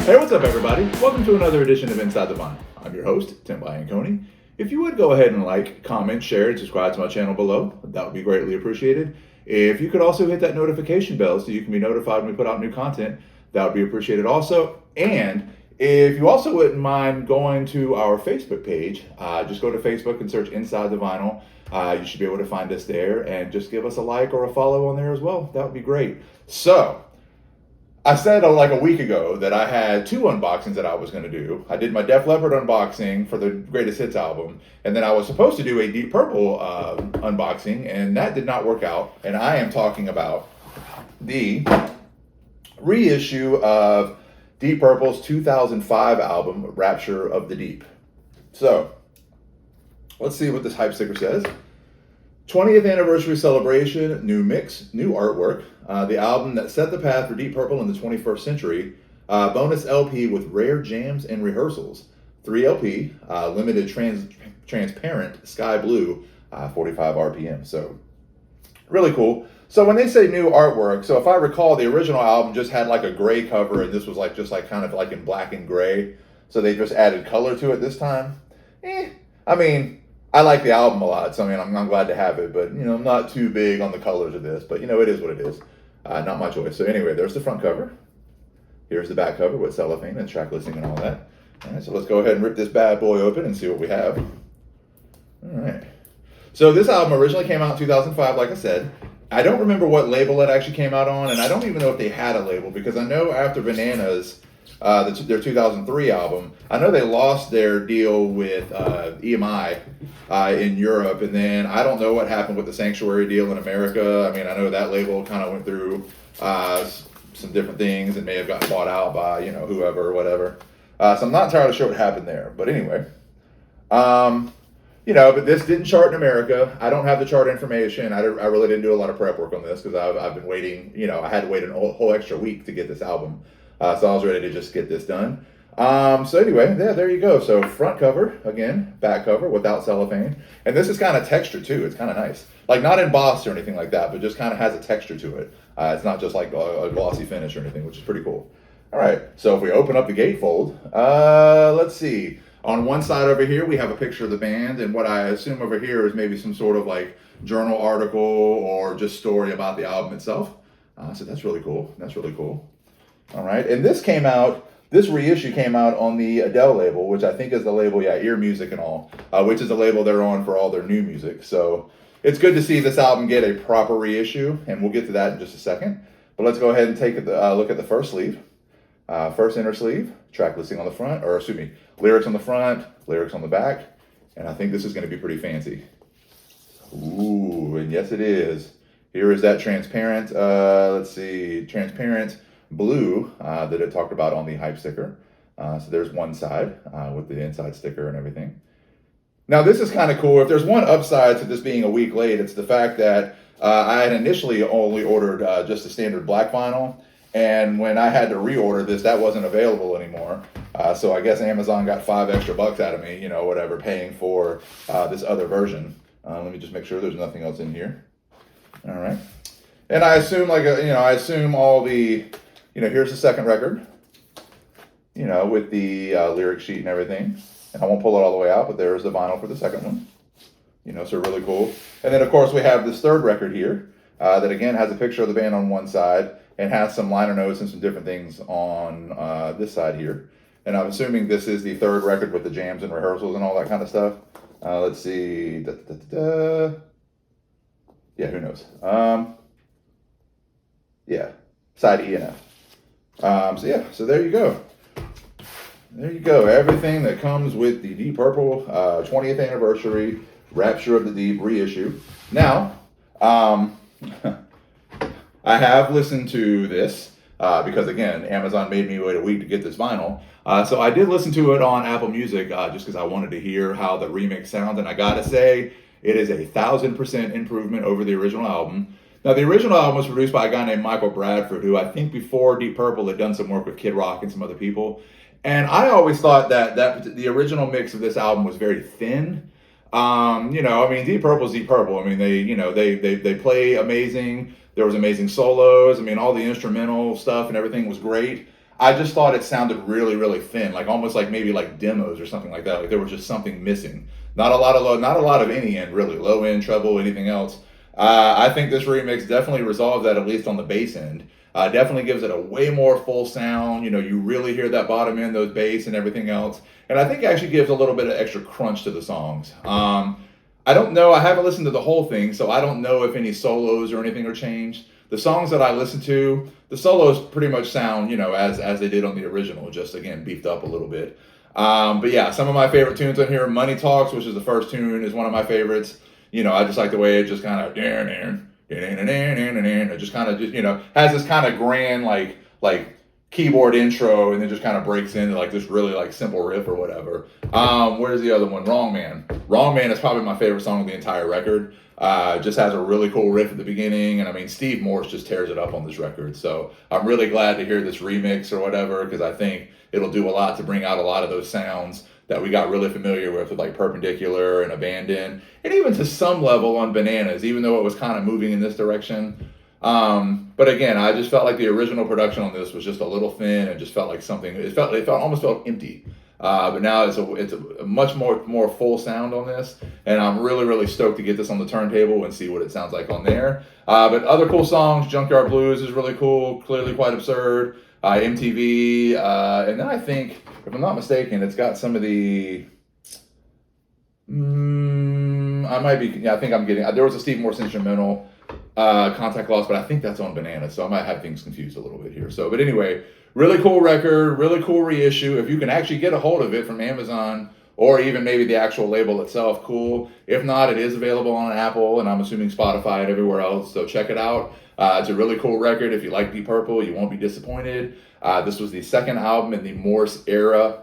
Hey, what's up, everybody? Welcome to another edition of Inside the Vinyl. I'm your host, Tim Bianconi. If you would go ahead and like, comment, share, and subscribe to my channel below, that would be greatly appreciated. If you could also hit that notification bell so you can be notified when we put out new content, that would be appreciated also. And if you also wouldn't mind going to our Facebook page, just go to Facebook and search Inside the Vinyl. You should be able to find us there, and just give us a like or a follow on there as well. That would be great. So, I said like a week ago that I had two unboxings that I was going to do. I did my Def Leppard unboxing for the Greatest Hits album, and then I was supposed to do a Deep Purple unboxing, and that did not work out. And I am talking about the reissue of Deep Purple's 2005 album, Rapture of the Deep. So, let's see what this hype sticker says. 20th anniversary celebration, new mix, new artwork. The album that set the path for Deep Purple in the 21st century. Bonus LP with rare jams and rehearsals. 3 LP, limited transparent sky blue, 45 RPM. So, really cool. So when they say new artwork, so if I recall, the original album just had like a gray cover, and this was like just like kind of like in black and gray. So they just added color to it this time. I mean, I like the album a lot, so I mean, I'm glad to have it, but, you know, I'm not too big on the colors of this, but, you know, it is what it is. Not my choice. So anyway, there's the front cover. Here's the back cover with cellophane and track listing and all that. All right, so let's go ahead and rip this bad boy open and see what we have. All right. So this album originally came out in 2005, like I said. I don't remember what label it actually came out on, and I don't even know if they had a label, because I know after Bananas, their 2003 album, I know they lost their deal with EMI in Europe, and then I don't know what happened with the Sanctuary deal in America. I mean, I know that label kind of went through some different things and may have gotten bought out by, you know, whoever or whatever. So I'm not entirely sure what happened there, but anyway. You know, but this didn't chart in America. I don't have the chart information. I really didn't do a lot of prep work on this because I've been waiting, you know, I had to wait a whole extra week to get this album. So I was ready to just get this done. So anyway, yeah, there you go. So front cover, again, back cover without cellophane. And this is kind of textured too. It's kind of nice. Like not embossed or anything like that, but just kind of has a texture to it. It's not just like a glossy finish or anything, which is pretty cool. All right, so if we open up the gatefold, let's see. On one side over here, we have a picture of the band, and what I assume over here is maybe some sort of like journal article or just story about the album itself. So that's really cool. That's really cool. All right, and this reissue came out on the Adele label, which I think is the label, yeah, Ear Music and all, which is the label they're on for all their new music. So it's good to see this album get a proper reissue, and we'll get to that in just a second. But let's go ahead and take a look at the first sleeve. First inner sleeve, track listing on the front, or excuse me, lyrics on the front, lyrics on the back, and I think this is going to be pretty fancy. Ooh, and yes it is. Here is that transparent, let's see, transparent blue that it talked about on the hype sticker. So there's one side with the inside sticker and everything. Now this is kind of cool. If there's one upside to this being a week late, it's the fact that I had initially only ordered just the standard black vinyl. And when I had to reorder this, that wasn't available anymore. So I guess Amazon got $5 extra out of me, you know, whatever, paying for this other version. Let me just make sure there's nothing else in here. All right. And I assume I assume all the, you know, here's the second record, you know, with the lyric sheet and everything. And I won't pull it all the way out, but there's the vinyl for the second one. You know, so really cool. And then, of course, we have this third record here that, again, has a picture of the band on one side and has some liner notes and some different things on this side here. And I'm assuming this is the third record with the jams and rehearsals and all that kind of stuff. Let's see. Yeah, who knows? Yeah, side E and F. So there you go. There you go. Everything that comes with the Deep Purple 20th anniversary Rapture of the Deep reissue. Now, I have listened to this because, again, Amazon made me wait a week to get this vinyl. So I did listen to it on Apple Music just because I wanted to hear how the remix sounds. And I got to say, it is 1,000% improvement over the original album. Now, the original album was produced by a guy named Michael Bradford, who I think before Deep Purple had done some work with Kid Rock and some other people. And I always thought that the original mix of this album was very thin. You know, I mean, Deep Purple's Deep Purple. I mean, they play amazing. There was amazing solos. I mean, all the instrumental stuff and everything was great. I just thought it sounded really, really thin, like almost like maybe like demos or something like that. Like there was just something missing. Not a lot of low, not a lot of any end really, low end, treble, anything else. I think this remix definitely resolves that, at least on the bass end. Definitely gives it a way more full sound. You know, you really hear that bottom end, those bass and everything else. And I think it actually gives a little bit of extra crunch to the songs. I don't know. I haven't listened to the whole thing, so I don't know if any solos or anything are changed. The songs that I listen to, the solos pretty much sound, you know, as they did on the original, just again beefed up a little bit. But yeah, some of my favorite tunes on here, Money Talks, which is the first tune, is one of my favorites. You know, I just like the way it just kind of it just kind of just, you know, has this kind of grand like keyboard intro, and then just kind of breaks into like this really like simple riff or whatever. Where's the other one? Wrong Man. Wrong Man is probably my favorite song of the entire record. Just has a really cool riff at the beginning, and I mean Steve Morse just tears it up on this record. So I'm really glad to hear this remix or whatever, because I think it'll do a lot to bring out a lot of those sounds that we got really familiar with like Perpendicular and Abandon, and even to some level on Bananas, even though it was kind of moving in this direction. But again, I just felt like the original production on this was just a little thin, and just felt like something. It almost felt empty. But now it's a much more full sound on this, and I'm really, really stoked to get this on the turntable and see what it sounds like on there. But other cool songs, Junkyard Blues is really cool, Clearly Quite Absurd, MTV, and then I think, if I'm not mistaken, it's got some of the. I might be. Yeah, I think I'm getting. There was a Steve Morse instrumental, Contact Lost, but I think that's on Banana, so I might have things confused a little bit here. So, but anyway, really cool record, really cool reissue. If you can actually get a hold of it from Amazon or even maybe the actual label itself, cool. If not, it is available on Apple, and I'm assuming Spotify and everywhere else. So check it out. It's a really cool record. If you like Deep Purple, you won't be disappointed. This was the second album in the Morse era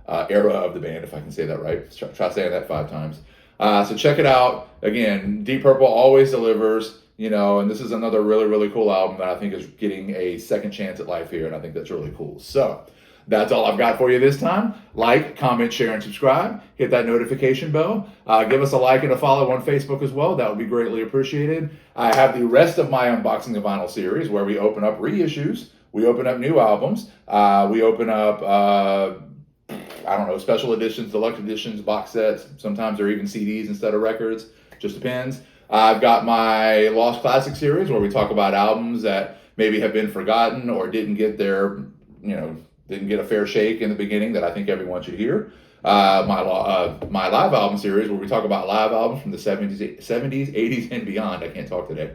of the band, if I can say that right. Try saying that 5 times. So check it out. Again, Deep Purple always delivers, you know, and this is another really, really cool album that I think is getting a second chance at life here, and I think that's really cool. So that's all I've got for you this time. Like, comment, share, and subscribe. Hit that notification bell. Give us a like and a follow on Facebook as well. That would be greatly appreciated. I have the rest of my Unboxing the Vinyl series, where we open up reissues, we open up new albums, we open up I don't know, special editions, deluxe editions, box sets. Sometimes they're even CDs instead of records. Just depends. I've got my Lost Classic series, where we talk about albums that maybe have been forgotten or didn't get a fair shake in the beginning, that I think everyone should hear. My live album series, where we talk about live albums from the 70s, 80s, and beyond. I can't talk today.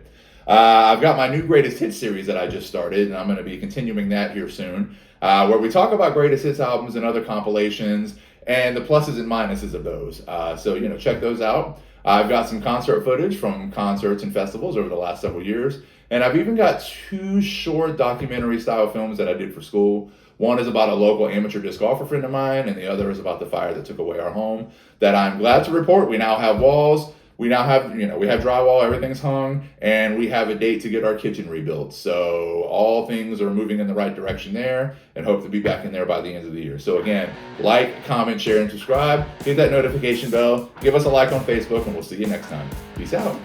I've got my new Greatest Hits series that I just started, and I'm going to be continuing that here soon, where we talk about Greatest Hits albums and other compilations and the pluses and minuses of those. So, you know, check those out. I've got some concert footage from concerts and festivals over the last several years, and I've even got 2 short documentary-style films that I did for school. One is about a local amateur disc golfer friend of mine, and the other is about the fire that took away our home, that I'm glad to report we now have walls. We now have, we have drywall, everything's hung, and we have a date to get our kitchen rebuilt. So all things are moving in the right direction there, and hope to be back in there by the end of the year. So again, like, comment, share, and subscribe. Hit that notification bell. Give us a like on Facebook, and we'll see you next time. Peace out.